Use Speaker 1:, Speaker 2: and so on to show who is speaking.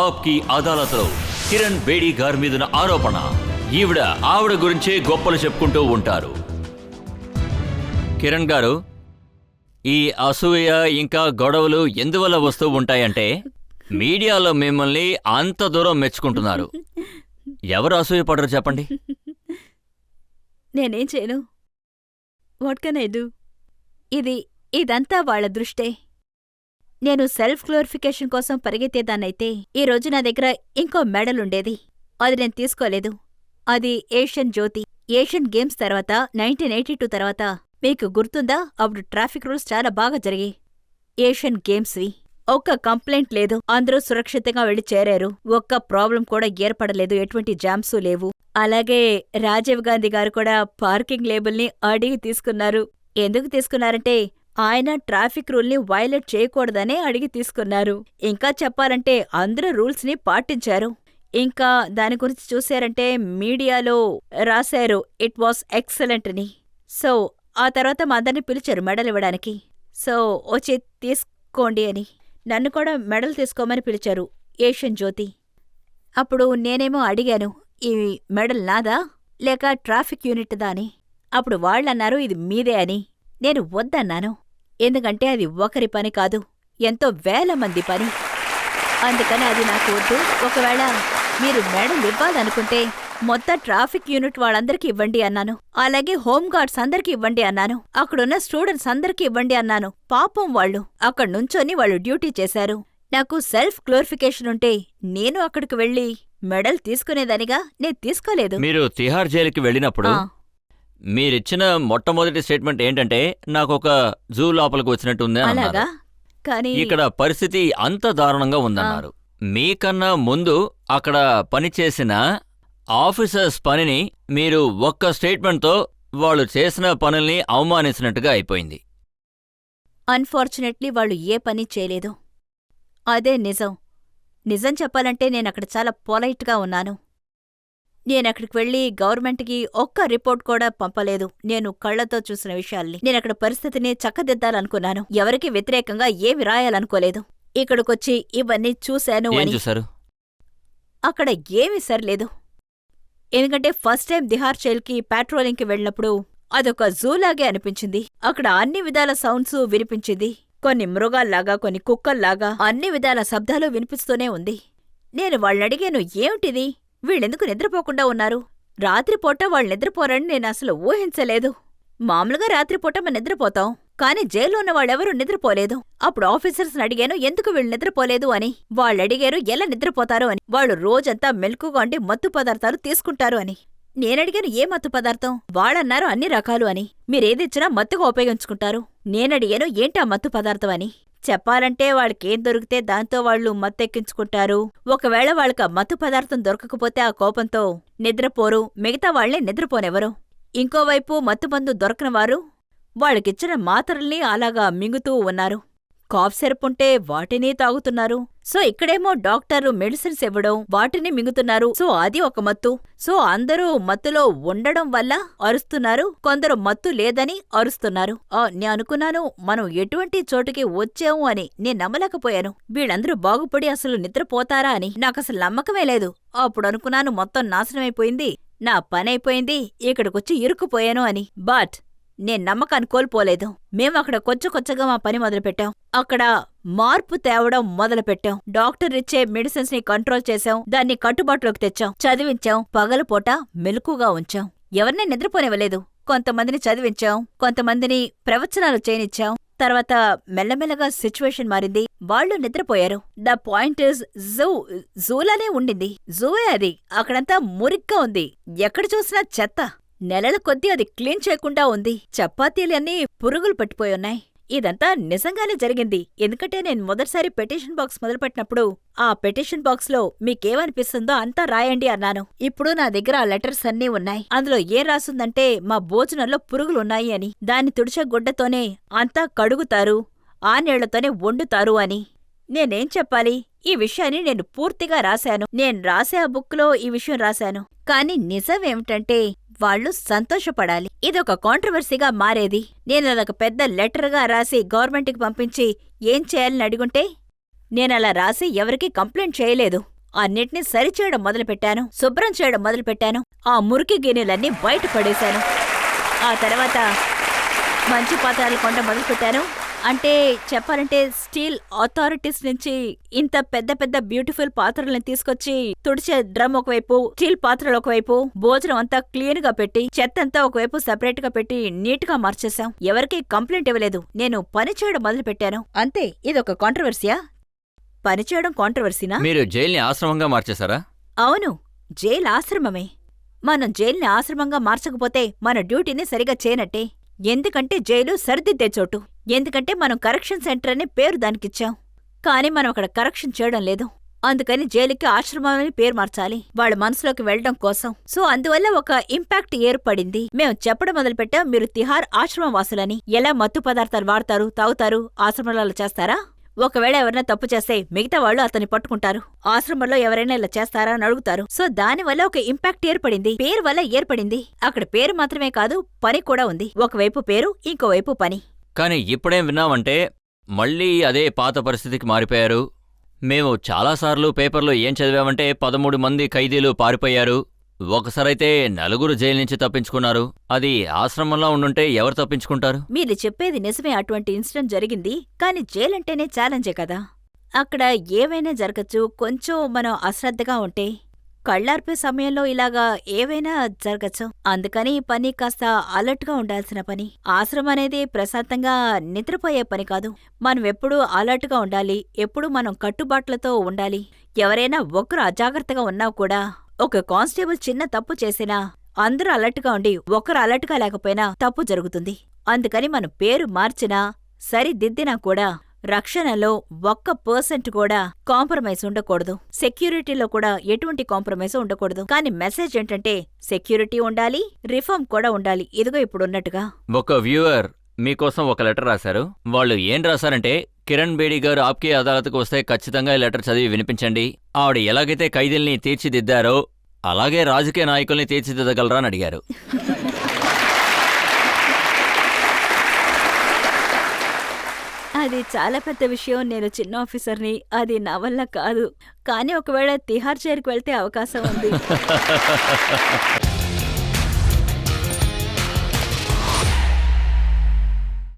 Speaker 1: ఆప్ కి అదాలత్లో కిరణ్ బేడి గారి మీదున్న ఆరోపణ. ఆవిడ గురించే గొప్పలు చెప్పుకుంటూ ఉంటారు. కిరణ్ గారు, ఈ అసూయ ఇంకా గొడవలు ఎందువల్ల వస్తూ ఉంటాయంటే మీడియాలో మిమ్మల్ని అంత దూరం మెచ్చుకుంటున్నారు. ఎవరు అసూయపడరు చెప్పండి?
Speaker 2: నేనేం చేయను. What can I do? ఇదంతా వాళ్ల దృష్టే. నేను సెల్ఫ్ గ్లోరిఫికేషన్ కోసం పరిగెత్తేదాన్నైతే ఈరోజు నా దగ్గర ఇంకో మెడలుండేది. అది నేను తీసుకోలేదు. అది ఏషియన్ జ్యోతి. ఏషియన్ గేమ్స్ తర్వాత 1982 తర్వాత మీకు గుర్తుందా? అప్పుడు ట్రాఫిక్ రూల్స్ చాలా బాగా జరిగాయి. ఏషియన్ గేమ్స్వి. ఒక్క కంప్లైంట్ లేదు. అందరూ సురక్షితంగా వెళ్లి చేరారు. ఒక్క ప్రాబ్లం కూడా ఏర్పడలేదు. ఎటువంటి జామ్సూ లేవు. అలాగే రాజీవ్ గాంధీ గారు కూడా పార్కింగ్ లేబుల్ని అడిగి తీసుకున్నారు. ఎందుకు తీసుకున్నారంటే ఆయన ట్రాఫిక్ రూల్ని వైలేట్ చేయకూడదనే అడిగి తీసుకున్నారు. ఇంకా చెప్పాలంటే అందరూ రూల్స్ని పాటించారు. ఇంకా దాని గురించి చూశారంటే మీడియాలో రాశారు ఇట్ వాస్ ఎక్సలెంట్ అని. సో ఆ తర్వాత మా అందరినీ పిలిచారు మెడల్ ఇవ్వడానికి. సో వచ్చి తీసుకోండి అని. నన్ను కూడా మెడల్ తీసుకోమని పిలిచారు, ఏషియన్ జ్యోతి. అప్పుడు నేనేమో అడిగాను, ఈ మెడల్ నాదా లేక ట్రాఫిక్ యూనిట్దా అని. అప్పుడు వాళ్ళన్నారు ఇది మీదే అని. నేను వద్దన్నాను. ఎందుకంటే అది ఒకరి పని కాదు, ఎంతో వేల మంది పని. అందుకని అది నాకు వద్దు. ఒకవేళ మీరు మెడల్ ఇవ్వాలనుకుంటే మొత్తం ట్రాఫిక్ యూనిట్ వాళ్ళందరికీ ఇవ్వండి అన్నాను. అలాగే హోంగార్డ్స్ అందరికీ ఇవ్వండి అన్నాను. అక్కడున్న స్టూడెంట్స్ అందరికీ ఇవ్వండి అన్నాను. పాపం వాళ్ళు అక్కడ నుంచొని వాళ్ళు డ్యూటీ చేశారు. నాకు సెల్ఫ్ గ్లోరిఫికేషన్ ఉంటే నేను అక్కడికి వెళ్లి మెడల్ తీసుకునేదానిగా. నేను తీసుకోలేదు.
Speaker 1: మీరు తిహార్ జైలుకి వెళ్ళినప్పుడు మీరిచ్చిన మొట్టమొదటి స్టేట్మెంట్ ఏంటంటే నాకొక జూ లోపలికి వచ్చినట్టుంది
Speaker 2: అలాగా. కానీ
Speaker 1: ఇక్కడ పరిస్థితి అంత దారుణంగా ఉందన్నారు. మీకన్నా ముందు అక్కడ పనిచేసిన ఆఫీసర్స్ పనిని మీరు ఒక్క స్టేట్మెంట్తో వాళ్ళు చేసిన పనుల్ని అవమానించినట్టుగా అయిపోయింది.
Speaker 2: అన్ఫార్చునేట్లీ వాళ్ళు ఏ పని చేయలేదు. అదే నిజం. నిజం చెప్పాలంటే నేనక్కడ చాలా పొలైట్గా ఉన్నాను. నేనక్కడికి వెళ్ళి గవర్నమెంట్కి ఒక్క రిపోర్ట్ కూడా పంపలేదు. నేను కళ్లతో చూసిన విషయాల్ని. నేనక్కడ పరిస్థితిని చక్కదిద్దాలనుకున్నాను. ఎవరికి వ్యతిరేకంగా ఏమి రాయాలనుకోలేదు. ఇక్కడికొచ్చి ఇవన్నీ చూశాను అని. అక్కడ ఏమీ సరిలేదు. ఎందుకంటే ఫస్ట్ టైం తిహార్ జైల్కి పాట్రోలింగ్కి వెళ్ళినప్పుడు అదొక జూలాగే అనిపించింది. అక్కడ అన్ని విధాల సౌండ్స్ వినిపించింది. కొన్ని మృగాల్లాగా, కొన్ని కుక్కల్లాగా అన్ని విధాల శబ్దాలు వినిపిస్తూనే ఉంది. నేను వాళ్ళనడిగాను, ఏమిటిది? వీళ్ళెందుకు నిద్రపోకుండా ఉన్నారు? రాత్రిపూట వాళ్ళు నిద్రపోరని నేనసలు ఊహించలేదు. మామూలుగా రాత్రిపూట మనం నిద్రపోతాం, కాని జైల్లో ఉన్న వాళ్ళెవరూ నిద్రపోలేదు. అప్పుడు ఆఫీసర్స్ని అడిగాను, ఎందుకు వీళ్ళు నిద్రపోలేదు అని. వాళ్ళడిగారు ఎలా నిద్రపోతారు అని. వాళ్ళు రోజంతా మెలకుగా ఉండి మత్తు పదార్థాలు తీసుకుంటారు అని. నేనడిగాను, ఏ మత్తు పదార్థం? వాళ్ళన్నారు అన్ని రకాలు అని. మీరేదిచ్చినా మత్తుగా ఉపయోగించుకుంటారు. నేనడిగాను, ఏంటా మత్తు పదార్థం అని. చెప్పాలంటే వాళ్ళకేం దొరికితే దాంతో వాళ్ళు మత్తెక్కించుకుంటారు. ఒకవేళ వాళ్ళకా మత్తు పదార్థం దొరకకపోతే ఆ కోపంతో నిద్రపోరు. మిగతా వాళ్లే నిద్రపోనెవరు. ఇంకోవైపు మత్తుమందు దొరకనివారు వాళ్ళకిచ్చిన మాత్రల్ని అలాగా మింగుతూ ఉన్నారు. కాఫ్ సిరపుంటే వాటినీ తాగుతున్నారు. సో ఇక్కడేమో డాక్టరు మెడిసిన్స్ ఇవ్వడం, వాటిని మింగుతున్నారు. సో అది ఒక మత్తు. సో అందరూ మత్తులో ఉండడం వల్ల అరుస్తున్నారు. కొందరు మత్తు లేదని అరుస్తున్నారు. నే అనుకున్నాను మనం ఎటువంటి చోటుకి వచ్చాము అని. నేను నమ్మలేకపోయాను. వీళ్ళందరూ బాగుపడి అసలు నిద్రపోతారా అని నాకసలు నమ్మకమే లేదు. అప్పుడు అనుకున్నాను మొత్తం నాశనమైపోయింది, నా పనైపోయింది, ఇక్కడికొచ్చి ఇరుక్కుపోయాను అని. బట్ నేను నమ్మకాన్ని కోల్పోలేదు. మేమక్కడ కొచ్చగా మా పని మొదలుపెట్టాం. అక్కడ మార్పు తేవడం మొదలుపెట్టాం. డాక్టర్ ఇచ్చే మెడిసిన్స్ ని కంట్రోల్ చేశాం. దాన్ని కట్టుబాటులోకి తెచ్చాం. చదివించాం. పగలపూట మెలకుగా ఉంచాం. ఎవరినీ నిద్రపోనివ్వలేదు. కొంతమందిని చదివించాం, కొంతమందిని ప్రవచనాలు చేయనిచ్చాం. తర్వాత మెల్లమెల్లగా సిచ్యువేషన్ మారింది. వాళ్ళు నిద్రపోయారు. ద పాయింట్ ఇస్ జూలానే ఉండింది. జూవే అది. అక్కడంతా మురిగ్గా ఉంది. ఎక్కడ చూసినా చెత్త. నెలల కొద్దీ అది క్లీన్ చేయకుండా ఉంది. చపాతీలన్నీ పురుగులు పట్టిపోయున్నాయి. ఇదంతా నిజంగానే జరిగింది. ఎందుకంటే నేను మొదటిసారి పెటిషన్ బాక్స్ మొదలుపెట్టినప్పుడు ఆ పెటిషన్ బాక్స్ లో మీకేమనిపిస్తుందో అంతా రాయండి అన్నాను. ఇప్పుడు నా దగ్గర ఆ లెటర్స్ అన్నీ ఉన్నాయి. అందులో ఏం రాసుందంటే మా భోజనంలో పురుగులున్నాయి అని. దాన్ని తుడిచే గుడ్డతోనే అంతా కడుగుతారు, ఆ నీళ్లతోనే వండుతారు అని. నేనేం చెప్పాలి? ఈ విషయాన్ని నేను పూర్తిగా రాశాను. నేను రాసే ఆ బుక్లో ఈ విషయం రాశాను. కాని నిజమేమిటంటే వాళ్ళు సంతోషపడాలి. ఇదొక కాంట్రవర్సీగా మారేది. నేను అదొక పెద్ద లెటర్గా రాసి గవర్నమెంట్కి పంపించి ఏం చేయాలని అడిగుంటే నేనలా రాసి ఎవరికీ కంప్లైంట్ చేయలేదు. అన్నిటినీ సరిచేయడం మొదలుపెట్టాను, శుభ్రం చేయడం మొదలుపెట్టాను. ఆ మురికి గిన్నెలన్నీ బయట పడేశాను. ఆ తర్వాత మంచి పాత్రలు కొండ మొదలుపెట్టాను. అంటే చెప్పాలంటే స్టీల్ అథారిటీస్ నుంచి ఇంత పెద్ద పెద్ద బ్యూటిఫుల్ పాత్రలను తీసుకొచ్చి తుడిచే డ్రమ్ ఒకవైపు, స్టీల్ పాత్రలు ఒకవైపు, భోజనం అంతా క్లీన్ గా పెట్టి, చెత్త అంతా ఒకవైపు సెపరేట్ గా పెట్టి నీట్ గా మార్చేశాం. ఎవరికీ కంప్లైంట్ ఇవ్వలేదు. నేను పని చేయడం మొదలుపెట్టాను. అంతే. ఇదొక కాంట్రవర్సీయా? పని చేయడం కాంట్రవర్సీనా?
Speaker 1: మీరు జైల్ని ఆశ్రమంగా మార్చేశారా?
Speaker 2: అవును, జైలు ఆశ్రమమే. మనం జైల్ని ఆశ్రమంగా మార్చకపోతే మన డ్యూటీని సరిగా చేయనట్టే. ఎందుకంటే జైలు సరిదిద్దే చోటు. ఎందుకంటే మనం కరెక్షన్ సెంటర్ అనే పేరు దానికిచ్చాం. కానీ మనం అక్కడ కరెక్షన్ చేయడం లేదు. అందుకని జైలుకి ఆశ్రమం అని పేరు మార్చాలి, వాళ్ళ మనసులోకి వెళ్లడం కోసం. సో అందువల్ల ఒక ఇంపాక్ట్ ఏర్పడింది. మేము చెప్పడం మొదలుపెట్టాం, మీరు తిహార్ ఆశ్రమం వాసులని. ఎలా మత్తు పదార్థాలు వాడతారు, తాగుతారు, ఆశ్రమాలలో చేస్తారా? ఒకవేళ ఎవరైనా తప్పు చేస్తే మిగతా వాళ్ళు అతన్ని పట్టుకుంటారు. ఆశ్రమంలో ఎవరైనా ఇలా చేస్తారా అని అడుగుతారు. సో దానివల్ల ఒక ఇంపాక్ట్ ఏర్పడింది. పేరు వల్ల ఏర్పడింది. అక్కడ పేరు మాత్రమే కాదు, పని కూడా ఉంది. ఒకవైపు పేరు, ఇంకోవైపు పని.
Speaker 1: కానీ ఇప్పుడేం విన్నామంటే మళ్ళీ అదే పాత పరిస్థితికి మారిపోయారు. మేము చాలాసార్లు పేపర్లో ఏం చదివామంటే 13 మంది ఖైదీలు పారిపోయారు. ఒకసారైతే 4 జైలు నుంచి తప్పించుకున్నారు. అది ఆశ్రమంలో ఉండుంటే ఎవరు తప్పించుకుంటారు?
Speaker 2: మీరు చెప్పేది నిజమే. అటువంటి ఇన్సిడెంట్ జరిగింది. కానీ జైలంటేనే ఛాలెంజే కదా. అక్కడ ఏవైనా జరగచ్చు. కొంచెం మనం అశ్రద్ధగా ఉంటే కళ్ళార్పే సమయంలో ఇలాగా ఏవైనా జరగచ్చు. అందుకని ఈ పని కాస్త అలర్ట్గా ఉండాల్సిన పని. ఆశ్రమం అనేది ప్రశాంతంగా నిద్రపోయే పని కాదు. మనం ఎప్పుడూ అలర్ట్గా ఉండాలి. ఎప్పుడూ మనం కట్టుబాట్లతో ఉండాలి. ఎవరైనా ఒకరు అజాగ్రత్తగా ఉన్నా కూడా, ఒక కానిస్టేబుల్ చిన్న తప్పు చేసినా అందరూ అలర్ట్గా ఉండి ఒకరు అలర్ట్గా లేకపోయినా తప్పు జరుగుతుంది. అందుకని మనం పేరు మార్చినా సరిదిద్దినా కూడా రక్షణలో 1% కూడా కాంప్రమైజ్ ఉండకూడదు. సెక్యూరిటీలో కూడా ఎటువంటి కాంప్రమైజ్ ఉండకూడదు. కానీ మెసేజ్ ఏంటంటే సెక్యూరిటీ ఉండాలి, రిఫార్మ్ కూడా ఉండాలి. ఇదిగో ఇప్పుడున్నట్టుగా.
Speaker 1: ఒక వ్యూవర్ మీకోసం ఒక లెటర్ రాశారు. వాళ్ళు ఏం రాశారంటే, కిరణ్ బేడి గారు ఆప్కే అదాలత్కు వస్తే ఖచ్చితంగా ఈ లెటర్ చదివి వినిపించండి. ఆవిడ ఎలాగైతే ఖైదీల్ని తీర్చిదిద్దారో అలాగే రాజకీయ నాయకుల్ని తీర్చిదిద్దగలరా అని అడిగారు.
Speaker 2: అది చాలా పెద్ద విషయం. నేను చిన్న ఆఫీసర్ని. అది నా వల్ల కాదు. కానీ ఒకవేళ తిహార్ జైలుకి వెళ్తే అవకాశం ఉంది.